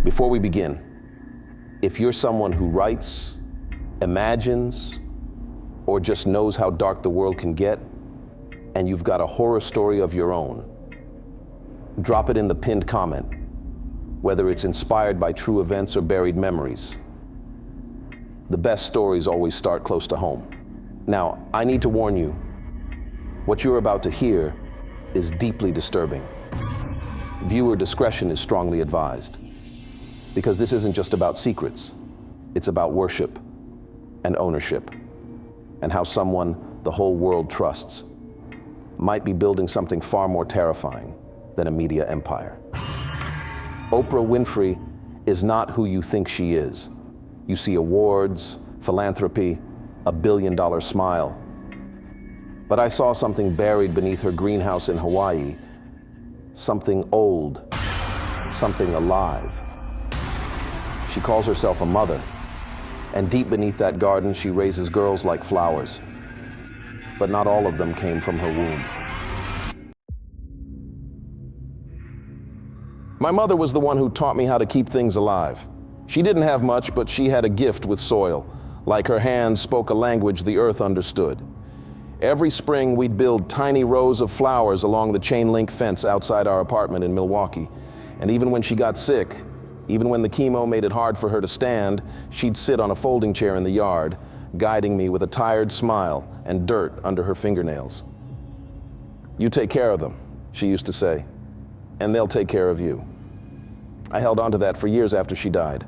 Before we begin, if you're someone who writes, imagines, or just knows how dark the world can get, and you've got a horror story of your own, drop it in the pinned comment, whether it's inspired by true events or buried memories. The best stories always start close to home. Now, I need to warn you, what you're about to hear is deeply disturbing. Viewer discretion is strongly advised, because this isn't just about secrets, it's about worship and ownership, and how someone the whole world trusts might be building something far more terrifying than a media empire. Oprah Winfrey is not who you think she is. You see awards, philanthropy, a billion-dollar smile. But I saw something buried beneath her greenhouse in Hawaii, something old, something alive. She calls herself a mother, and deep beneath that garden, she raises girls like flowers. But not all of them came from her womb. My mother was the one who taught me how to keep things alive. She didn't have much, but she had a gift with soil. Like her hands spoke a language the earth understood. Every spring, we'd build tiny rows of flowers along the chain link fence outside our apartment in Milwaukee. And even when she got sick, even when the chemo made it hard for her to stand, she'd sit on a folding chair in the yard, guiding me with a tired smile and dirt under her fingernails. "You take care of them," she used to say, "and they'll take care of you." I held on to that for years after she died.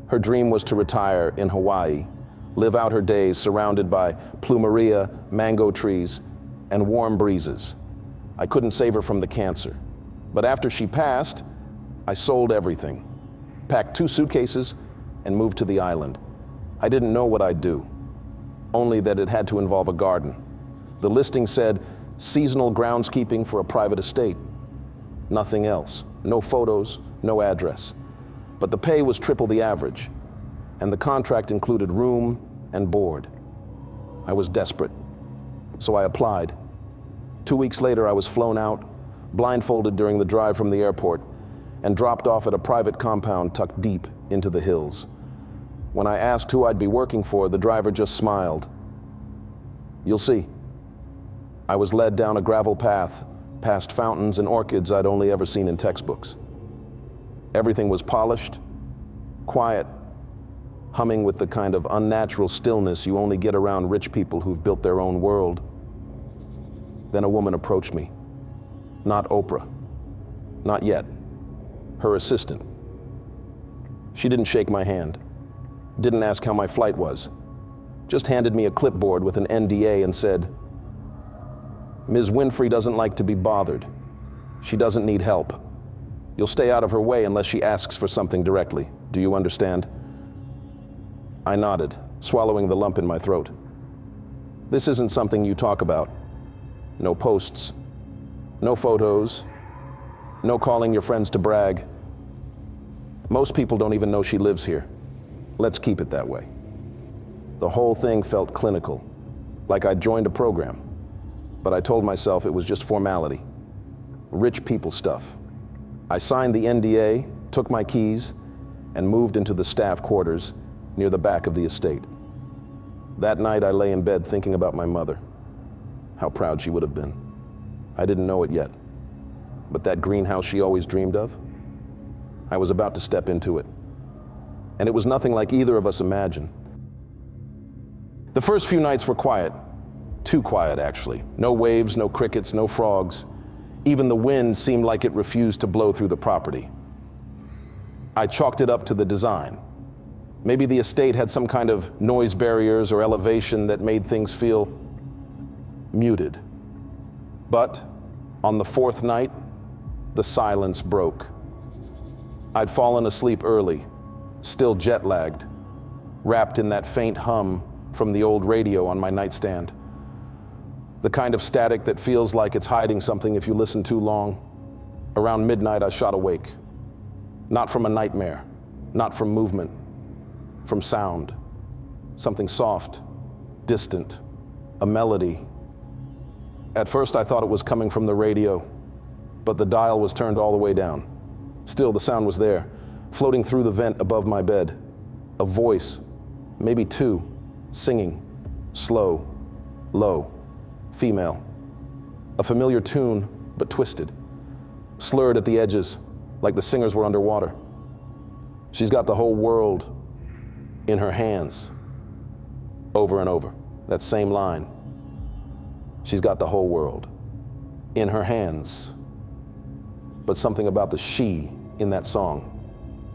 Her dream was to retire in Hawaii, live out her days surrounded by plumeria, mango trees, and warm breezes. I couldn't save her from the cancer. But after she passed, I sold everything, packed 2 suitcases, and moved to the island. I didn't know what I'd do, only that it had to involve a garden. The listing said, seasonal groundskeeping for a private estate. Nothing else. No photos, no address. But the pay was triple the average, and the contract included room and board. I was desperate, so I applied. 2 weeks later, I was flown out, blindfolded during the drive from the airport, and dropped off at a private compound tucked deep into the hills. When I asked who I'd be working for, the driver just smiled. "You'll see." I was led down a gravel path, past fountains and orchids I'd only ever seen in textbooks. Everything was polished, quiet, humming with the kind of unnatural stillness you only get around rich people who've built their own world. Then a woman approached me. Not Oprah. Not yet. Her assistant. She didn't shake my hand, didn't ask how my flight was, just handed me a clipboard with an NDA and said, "Ms. Winfrey doesn't like to be bothered. She doesn't need help. You'll stay out of her way unless she asks for something directly. Do you understand?" I nodded, swallowing the lump in my throat. This isn't something you talk about. No posts, no photos, no calling your friends to brag. Most people don't even know she lives here. Let's keep it that way. The whole thing felt clinical, like I'd joined a program, but I told myself it was just formality. Rich people stuff. I signed the NDA, took my keys, and moved into the staff quarters near the back of the estate. That night I lay in bed thinking about my mother, how proud she would have been. I didn't know it yet, but that greenhouse she always dreamed of, I was about to step into it. And it was nothing like either of us imagined. The first few nights were quiet, too quiet actually. No waves, no crickets, no frogs. Even the wind seemed like it refused to blow through the property. I chalked it up to the design. Maybe the estate had some kind of noise barriers or elevation that made things feel muted. But on the 4th night, the silence broke. I'd fallen asleep early, still jet-lagged, wrapped in that faint hum from the old radio on my nightstand. The kind of static that feels like it's hiding something if you listen too long. Around midnight, I shot awake. Not from a nightmare, not from movement, from sound. Something soft, distant, a melody. At first, I thought it was coming from the radio, but the dial was turned all the way down. Still, the sound was there, floating through the vent above my bed. A voice, maybe two, singing, slow, low, female. A familiar tune, but twisted, slurred at the edges, like the singers were underwater. She's got the whole world in her hands, over and over, that same line. She's got the whole world in her hands. But something about the she in that song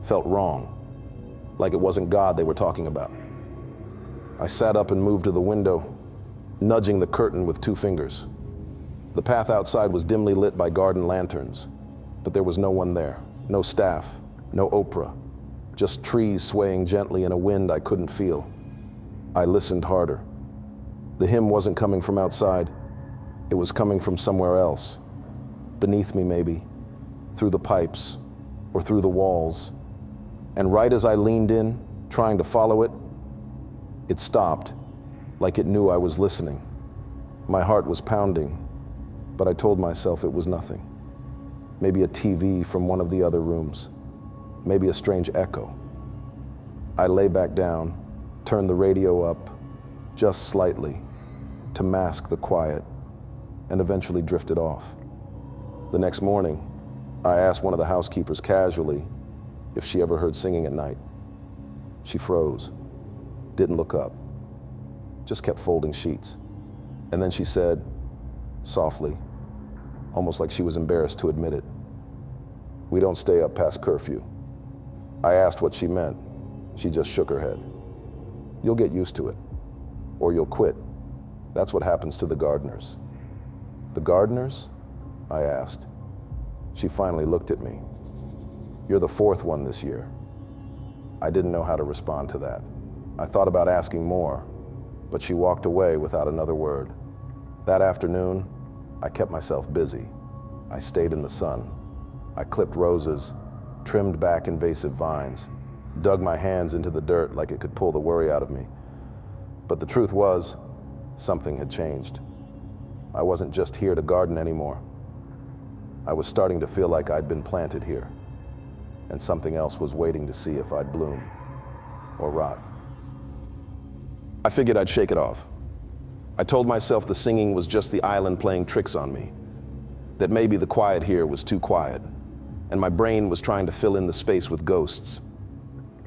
felt wrong, like it wasn't God they were talking about. I sat up and moved to the window, nudging the curtain with 2 fingers. The path outside was dimly lit by garden lanterns, but there was no one there, no staff, no Oprah, just trees swaying gently in a wind I couldn't feel. I listened harder. The hymn wasn't coming from outside. It was coming from somewhere else, beneath me maybe, through the pipes or through the walls. And right as I leaned in, trying to follow it, it stopped, like it knew I was listening. My heart was pounding, but I told myself it was nothing. Maybe a TV from one of the other rooms, maybe a strange echo. I lay back down, turned the radio up, just slightly, to mask the quiet, and eventually drifted off. The next morning, I asked one of the housekeepers casually if she ever heard singing at night. She froze, didn't look up, just kept folding sheets. And then she said, softly, almost like she was embarrassed to admit it, "We don't stay up past curfew." I asked what she meant. She just shook her head. "You'll get used to it, or you'll quit. That's what happens to the gardeners." "The gardeners?" I asked. She finally looked at me. "You're the 4th one this year." I didn't know how to respond to that. I thought about asking more, but she walked away without another word. That afternoon, I kept myself busy. I stayed in the sun. I clipped roses, trimmed back invasive vines, dug my hands into the dirt like it could pull the worry out of me. But the truth was, something had changed. I wasn't just here to garden anymore. I was starting to feel like I'd been planted here, and something else was waiting to see if I'd bloom or rot. I figured I'd shake it off. I told myself the singing was just the island playing tricks on me, that maybe the quiet here was too quiet, and my brain was trying to fill in the space with ghosts.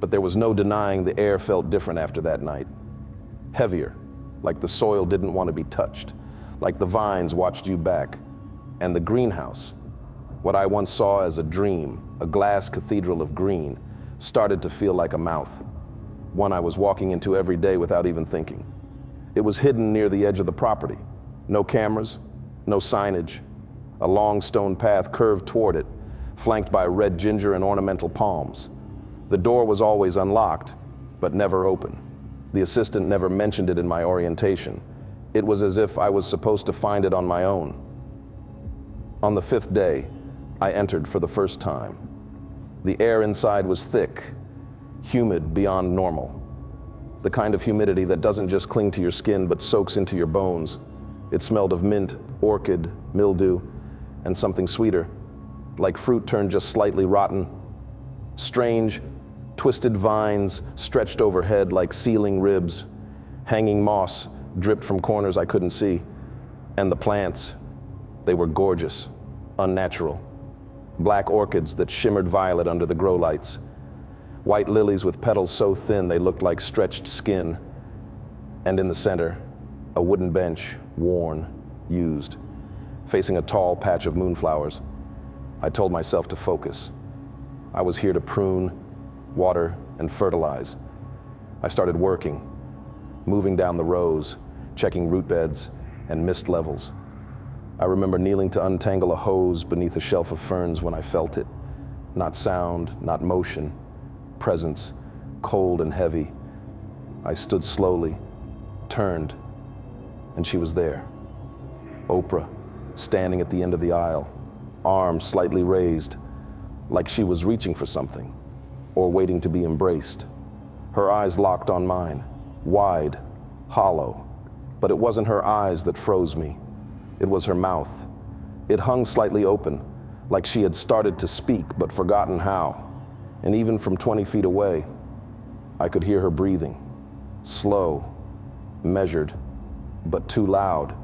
But there was no denying the air felt different after that night. Heavier, like the soil didn't want to be touched, like the vines watched you back. And the greenhouse, what I once saw as a dream, a glass cathedral of green, started to feel like a mouth, one I was walking into every day without even thinking. It was hidden near the edge of the property. No cameras, no signage. A long stone path curved toward it, flanked by red ginger and ornamental palms. The door was always unlocked, but never open. The assistant never mentioned it in my orientation. It was as if I was supposed to find it on my own. On the 5th day, I entered for the first time. The air inside was thick, humid beyond normal. The kind of humidity that doesn't just cling to your skin, but soaks into your bones. It smelled of mint, orchid, mildew, and something sweeter, like fruit turned just slightly rotten. Strange, twisted vines stretched overhead like ceiling ribs. Hanging moss dripped from corners I couldn't see. And the plants, they were gorgeous, unnatural. Black orchids that shimmered violet under the grow lights. White lilies with petals so thin they looked like stretched skin. And in the center, a wooden bench, worn, used, facing a tall patch of moonflowers. I told myself to focus. I was here to prune, water, and fertilize. I started working, moving down the rows, checking root beds and mist levels. I remember kneeling to untangle a hose beneath a shelf of ferns when I felt it. Not sound, not motion, presence, cold and heavy. I stood slowly, turned, and she was there. Oprah, standing at the end of the aisle, arms slightly raised, like she was reaching for something, or waiting to be embraced. Her eyes locked on mine, wide, hollow. But it wasn't her eyes that froze me. It was her mouth. It hung slightly open, like she had started to speak but forgotten how. And even from 20 feet away, I could hear her breathing, slow, measured, but too loud,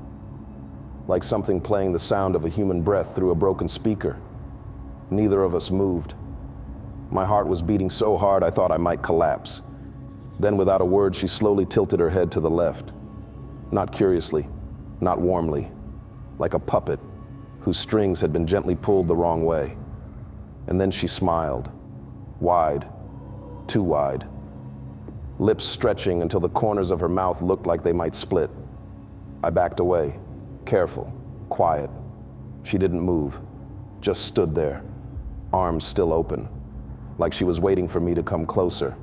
like something playing the sound of a human breath through a broken speaker. Neither of us moved. My heart was beating so hard I thought I might collapse. Then, without a word, she slowly tilted her head to the left. Not curiously, not warmly, like a puppet whose strings had been gently pulled the wrong way. And then she smiled, wide, too wide, lips stretching until the corners of her mouth looked like they might split. I backed away, careful, quiet. She didn't move, just stood there, arms still open, like she was waiting for me to come closer,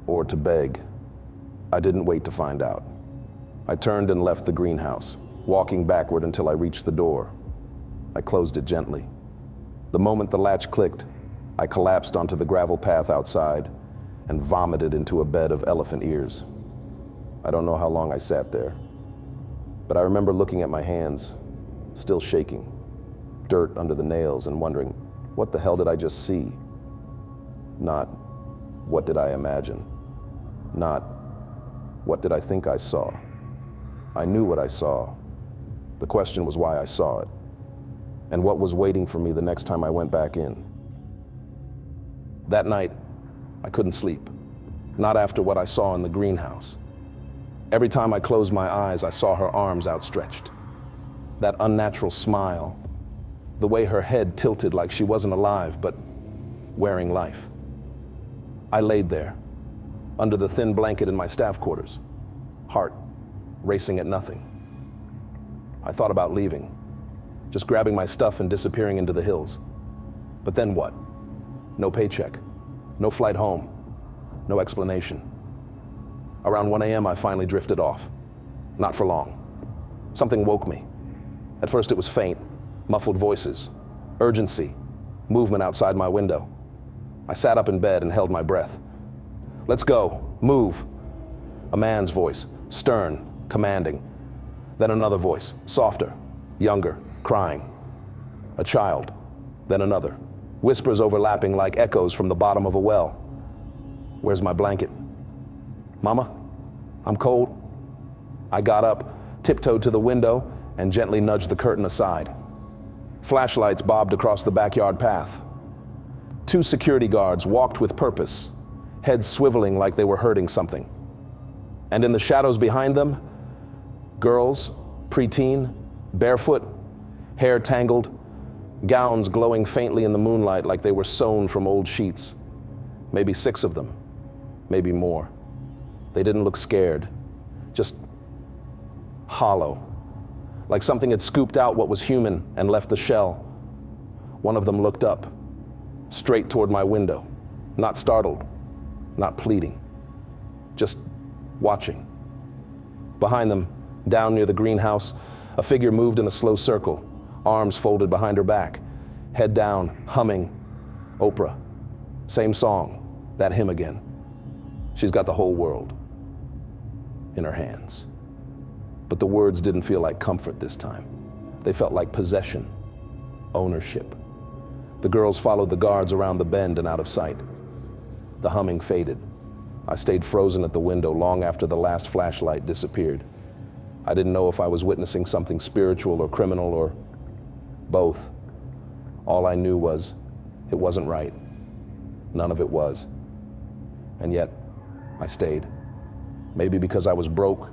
or to beg. I didn't wait to find out. I turned and left the greenhouse, walking backward until I reached the door. I closed it gently. The moment the latch clicked, I collapsed onto the gravel path outside and vomited into a bed of elephant ears. I don't know how long I sat there, but I remember looking at my hands, still shaking, dirt under the nails, and wondering, what the hell did I just see? Not, what did I imagine? Not, what did I think I saw? I knew what I saw. The question was why I saw it, and what was waiting for me the next time I went back in. That night, I couldn't sleep, not after what I saw in the greenhouse. Every time I closed my eyes, I saw her arms outstretched. That unnatural smile, the way her head tilted like she wasn't alive, but wearing life. I laid there, under the thin blanket in my staff quarters, heart racing at nothing. I thought about leaving, just grabbing my stuff and disappearing into the hills. But then what? No paycheck, no flight home, no explanation. Around 1 a.m., I finally drifted off. Not for long. Something woke me. At first it was faint, muffled voices, urgency, movement outside my window. I sat up in bed and held my breath. Let's go, move. A man's voice, stern, commanding. Then another voice, softer, younger, crying. A child, then another. Whispers overlapping like echoes from the bottom of a well. Where's my blanket? Mama, I'm cold. I got up, tiptoed to the window, and gently nudged the curtain aside. Flashlights bobbed across the backyard path. 2 security guards walked with purpose, heads swiveling like they were herding something. And in the shadows behind them, girls, preteen, barefoot, hair tangled, gowns glowing faintly in the moonlight like they were sewn from old sheets. Maybe 6 of them, maybe more. They didn't look scared, just hollow, like something had scooped out what was human and left the shell. One of them looked up, straight toward my window, not startled, not pleading, just watching. Behind them, down near the greenhouse, a figure moved in a slow circle, arms folded behind her back, head down, humming. Oprah, same song, that hymn again. She's got the whole world in her hands. But the words didn't feel like comfort this time. They felt like possession, ownership. The girls followed the guards around the bend and out of sight. The humming faded. I stayed frozen at the window long after the last flashlight disappeared. I didn't know if I was witnessing something spiritual or criminal or both. All I knew was it wasn't right. None of it was. And yet, I stayed. Maybe because I was broke,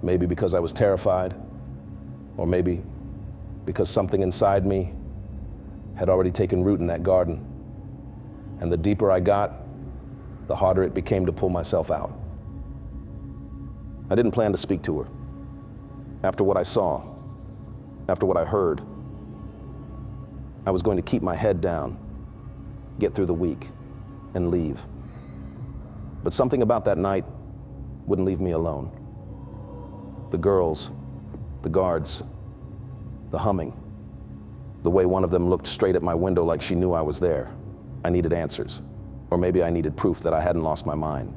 maybe because I was terrified, or maybe because something inside me had already taken root in that garden. And the deeper I got, the harder it became to pull myself out. I didn't plan to speak to her. After what I saw, after what I heard, I was going to keep my head down, get through the week, and leave. But something about that night wouldn't leave me alone. The girls, the guards, the humming, the way one of them looked straight at my window like she knew I was there. I needed answers, or maybe I needed proof that I hadn't lost my mind.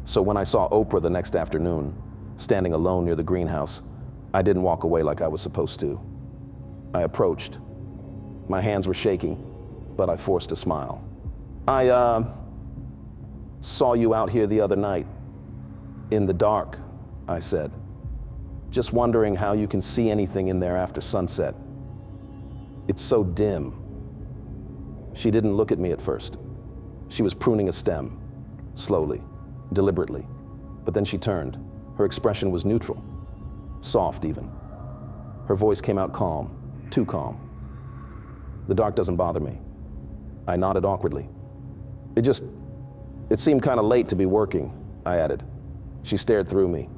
So when I saw Oprah the next afternoon, standing alone near the greenhouse, I didn't walk away like I was supposed to. I approached. My hands were shaking, but I forced a smile. I saw you out here the other night, in the dark, I said. Just wondering how you can see anything in there after sunset. It's so dim. She didn't look at me at first. She was pruning a stem, slowly, deliberately. But then she turned. Her expression was neutral, soft even. Her voice came out calm, too calm. The dark doesn't bother me. I nodded awkwardly. It seemed kind of late to be working, I added. She stared through me,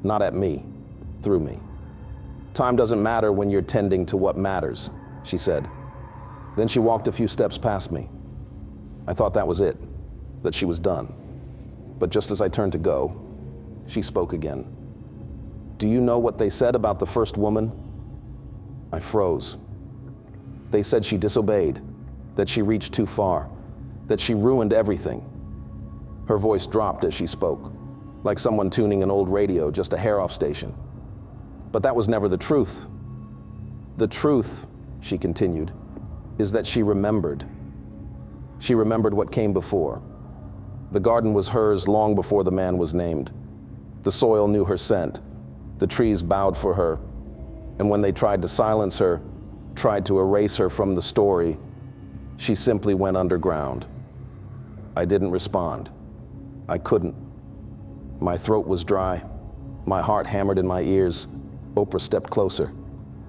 not at me, through me. Time doesn't matter when you're tending to what matters, she said. Then she walked a few steps past me. I thought that was it, that she was done. But just as I turned to go, she spoke again. Do you know what they said about the first woman? I froze. They said she disobeyed, that she reached too far, that she ruined everything. Her voice dropped as she spoke, like someone tuning an old radio, just a hair-off station. But that was never the truth. The truth, she continued, is that she remembered. She remembered what came before. The garden was hers long before the man was named. The soil knew her scent. The trees bowed for her. And when they tried to silence her, tried to erase her from the story, she simply went underground. I didn't respond. I couldn't. My throat was dry. My heart hammered in my ears. Oprah stepped closer.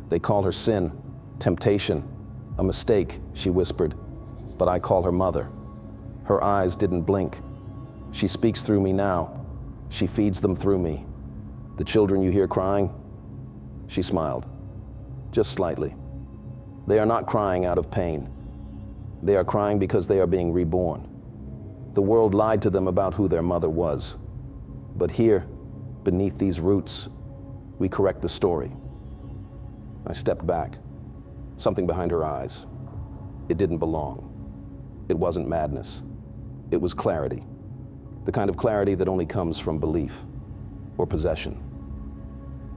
They call her sin, temptation, a mistake, she whispered. But I call her mother. Her eyes didn't blink. She speaks through me now. She feeds them through me. The children you hear crying? She smiled, just slightly. They are not crying out of pain. They are crying because they are being reborn. The world lied to them about who their mother was. But here, beneath these roots, we correct the story. I stepped back, something behind her eyes. It didn't belong. It wasn't madness. It was clarity. The kind of clarity that only comes from belief or possession.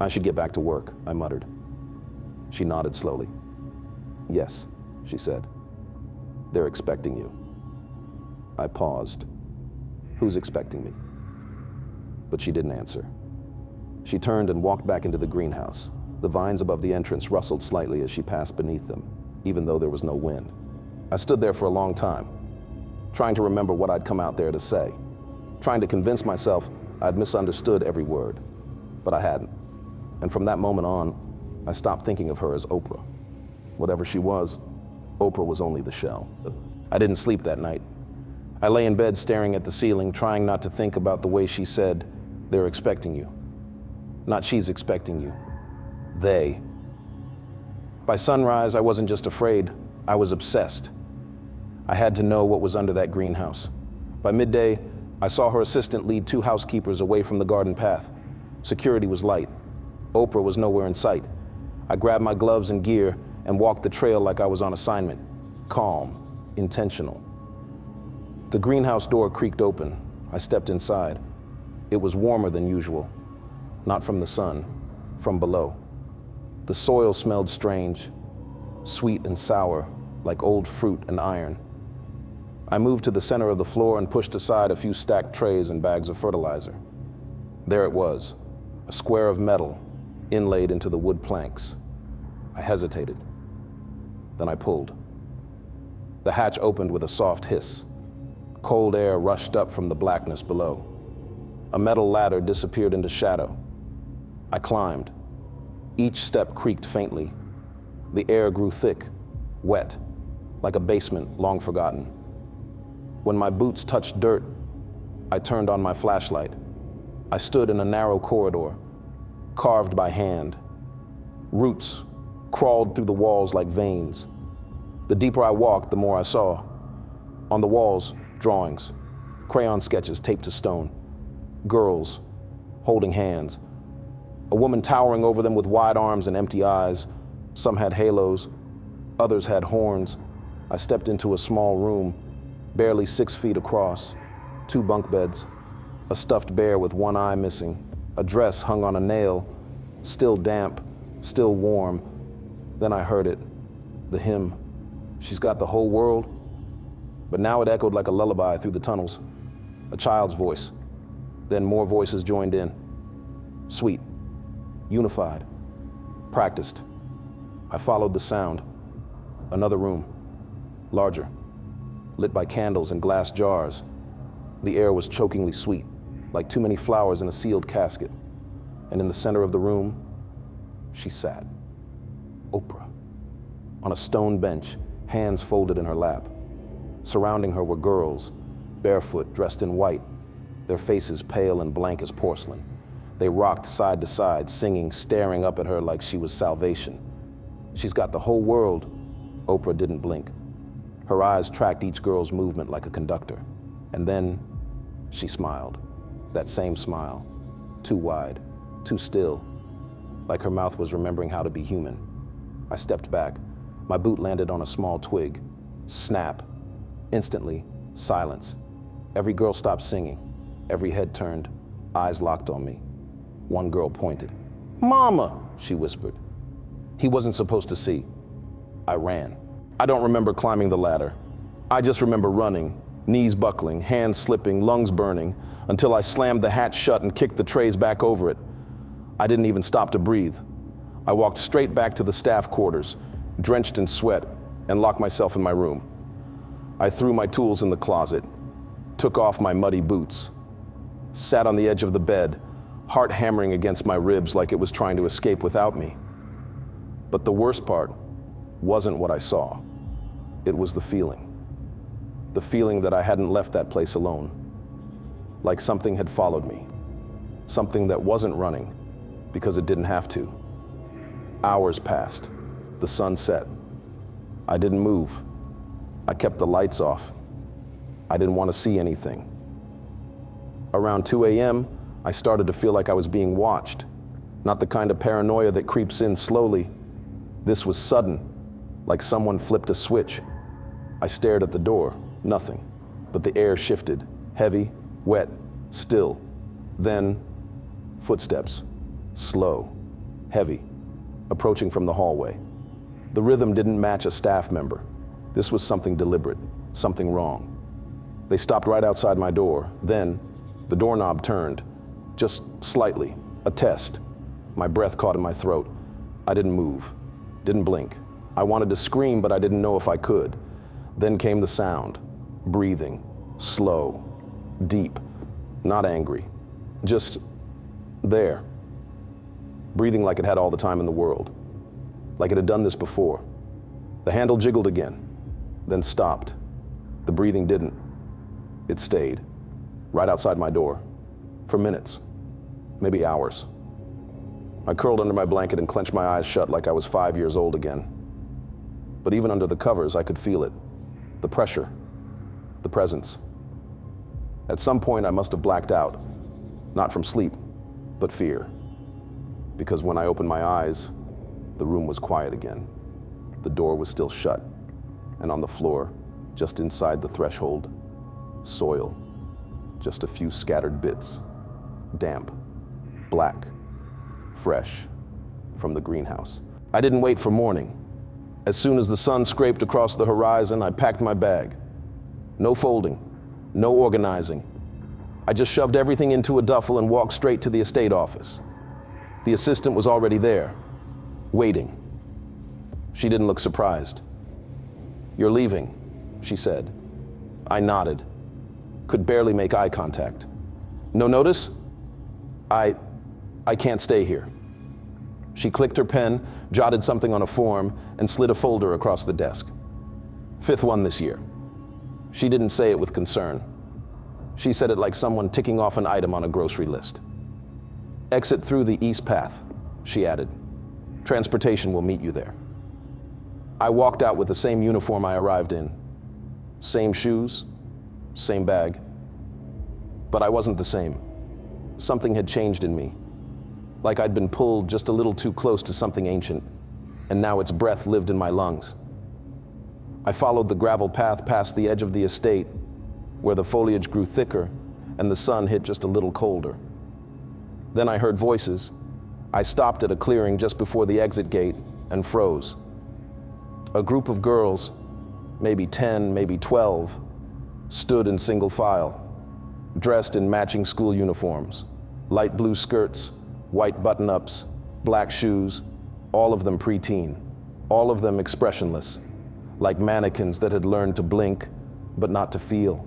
I should get back to work, I muttered. She nodded slowly. Yes, she said. They're expecting you. I paused. Who's expecting me? But she didn't answer. She turned and walked back into the greenhouse. The vines above the entrance rustled slightly as she passed beneath them, even though there was no wind. I stood there for a long time, trying to remember what I'd come out there to say, trying to convince myself I'd misunderstood every word, but I hadn't. And from that moment on, I stopped thinking of her as Oprah. Whatever she was, Oprah was only the shell. I didn't sleep that night. I lay in bed staring at the ceiling, trying not to think about the way she said, "They're expecting you." Not she's expecting you. They. By sunrise, I wasn't just afraid, I was obsessed. I had to know what was under that greenhouse. By midday, I saw her assistant lead 2 housekeepers away from the garden path. Security was light. Oprah was nowhere in sight. I grabbed my gloves and gear and walked the trail like I was on assignment. Calm, intentional. The greenhouse door creaked open. I stepped inside. It was warmer than usual. Not from the sun, from below. The soil smelled strange, sweet and sour, like old fruit and iron. I moved to the center of the floor and pushed aside a few stacked trays and bags of fertilizer. There it was, a square of metal inlaid into the wood planks. I hesitated. Then I pulled. The hatch opened with a soft hiss. Cold air rushed up from the blackness below. A metal ladder disappeared into shadow. I climbed. Each step creaked faintly. The air grew thick, wet, like a basement long forgotten. When my boots touched dirt, I turned on my flashlight. I stood in a narrow corridor, carved by hand. Roots crawled through the walls like veins. The deeper I walked, the more I saw. On the walls, drawings, crayon sketches taped to stone. Girls holding hands. A woman towering over them with wide arms and empty eyes. Some had halos, others had horns. I stepped into a small room, barely 6 feet across, 2 bunk beds, a stuffed bear with one eye missing, a dress hung on a nail, still damp, still warm. Then I heard it, the hymn. She's got the whole world, but now it echoed like a lullaby through the tunnels. A child's voice. Then more voices joined in. Sweet, unified, practiced. I followed the sound. Another room, larger, lit by candles and glass jars. The air was chokingly sweet, like too many flowers in a sealed casket. And in the center of the room, she sat. Oprah. On a stone bench, hands folded in her lap. Surrounding her were girls, barefoot, dressed in white, their faces pale and blank as porcelain. They rocked side to side, singing, staring up at her like she was salvation. She's got the whole world. Oprah didn't blink. Her eyes tracked each girl's movement like a conductor. And then she smiled. That same smile. Too wide, too still. Like her mouth was remembering how to be human. I stepped back. My boot landed on a small twig. Snap. Instantly, silence. Every girl stopped singing. Every head turned. Eyes locked on me. One girl pointed. "Mama," she whispered. He wasn't supposed to see. I ran. I don't remember climbing the ladder. I just remember running, knees buckling, hands slipping, lungs burning, until I slammed the hatch shut and kicked the trays back over it. I didn't even stop to breathe. I walked straight back to the staff quarters, drenched in sweat, and locked myself in my room. I threw my tools in the closet, took off my muddy boots, sat on the edge of the bed, heart hammering against my ribs like it was trying to escape without me. But the worst part wasn't what I saw. It was the feeling. The feeling that I hadn't left that place alone. Like something had followed me. Something that wasn't running because it didn't have to. Hours passed. The sun set. I didn't move. I kept the lights off. I didn't want to see anything. Around 2 a.m., I started to feel like I was being watched. Not the kind of paranoia that creeps in slowly. This was sudden, like someone flipped a switch. I stared at the door, nothing. But the air shifted, heavy, wet, still. Then, footsteps, slow, heavy, approaching from the hallway. The rhythm didn't match a staff member. This was something deliberate, something wrong. They stopped right outside my door. Then, the doorknob turned, just slightly, a test. My breath caught in my throat. I didn't move, didn't blink. I wanted to scream, but I didn't know if I could. Then came the sound, breathing, slow, deep, not angry, just there. Breathing like it had all the time in the world, like it had done this before. The handle jiggled again, then stopped. The breathing didn't. It stayed, right outside my door, for minutes, maybe hours. I curled under my blanket and clenched my eyes shut like I was 5 years old again. But even under the covers, I could feel it. The pressure, the presence. At some point, I must have blacked out, not from sleep, but fear. Because when I opened my eyes, the room was quiet again. The door was still shut, and on the floor, just inside the threshold, soil, just a few scattered bits, damp, black, fresh, from the greenhouse. I didn't wait for morning. As soon as the sun scraped across the horizon, I packed my bag. No folding, no organizing. I just shoved everything into a duffel and walked straight to the estate office. The assistant was already there, waiting. She didn't look surprised. "You're leaving," she said. I nodded, could barely make eye contact. "No notice?" I can't stay here." She clicked her pen, jotted something on a form, and slid a folder across the desk. "5th one this year." She didn't say it with concern. She said it like someone ticking off an item on a grocery list. "Exit through the east path," she added. "Transportation will meet you there." I walked out with the same uniform I arrived in. Same shoes, same bag. But I wasn't the same. Something had changed in me. Like I'd been pulled just a little too close to something ancient, and now its breath lived in my lungs. I followed the gravel path past the edge of the estate, where the foliage grew thicker and the sun hit just a little colder. Then I heard voices. I stopped at a clearing just before the exit gate and froze. A group of girls, maybe 10, maybe 12, stood in single file, dressed in matching school uniforms, light blue skirts, white button-ups, black shoes, all of them preteen, all of them expressionless, like mannequins that had learned to blink, but not to feel.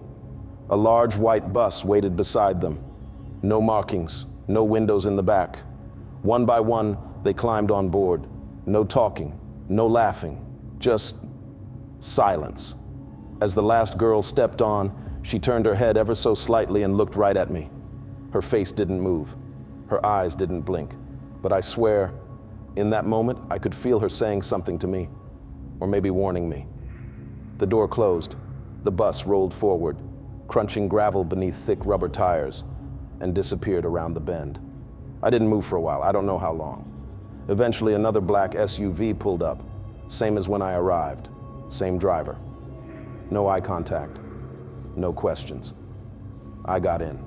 A large white bus waited beside them. No markings, no windows in the back. One by one, they climbed on board. No talking, no laughing, just silence. As the last girl stepped on, she turned her head ever so slightly and looked right at me. Her face didn't move. Her eyes didn't blink. But I swear, in that moment, I could feel her saying something to me, or maybe warning me. The door closed. The bus rolled forward, crunching gravel beneath thick rubber tires, and disappeared around the bend. I didn't move for a while, I don't know how long. Eventually, another black SUV pulled up, same as when I arrived, same driver. No eye contact, no questions. I got in.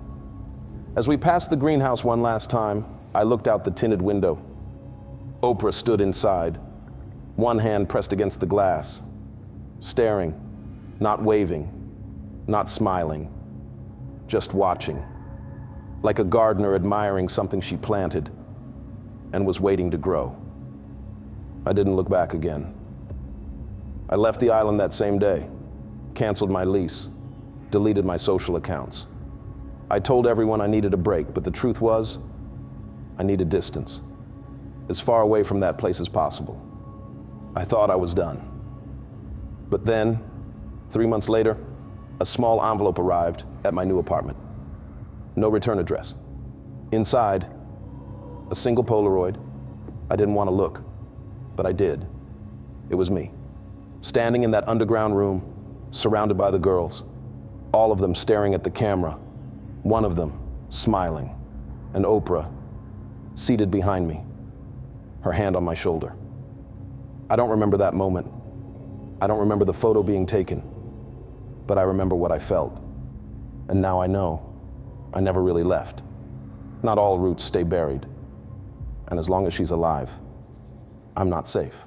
As we passed the greenhouse one last time, I looked out the tinted window. Oprah stood inside, one hand pressed against the glass, staring, not waving, not smiling, just watching, like a gardener admiring something she planted and was waiting to grow. I didn't look back again. I left the island that same day, canceled my lease, deleted my social accounts. I told everyone I needed a break, but the truth was, I needed distance, as far away from that place as possible. I thought I was done. But then, 3 months later, a small envelope arrived at my new apartment. No return address. Inside, a single Polaroid. I didn't want to look, but I did. It was me, standing in that underground room, surrounded by the girls, all of them staring at the camera, one of them smiling, and Oprah seated behind me, her hand on my shoulder. I don't remember that moment. I don't remember the photo being taken, but I remember what I felt. And now I know I never really left. Not all roots stay buried. And as long as she's alive, I'm not safe.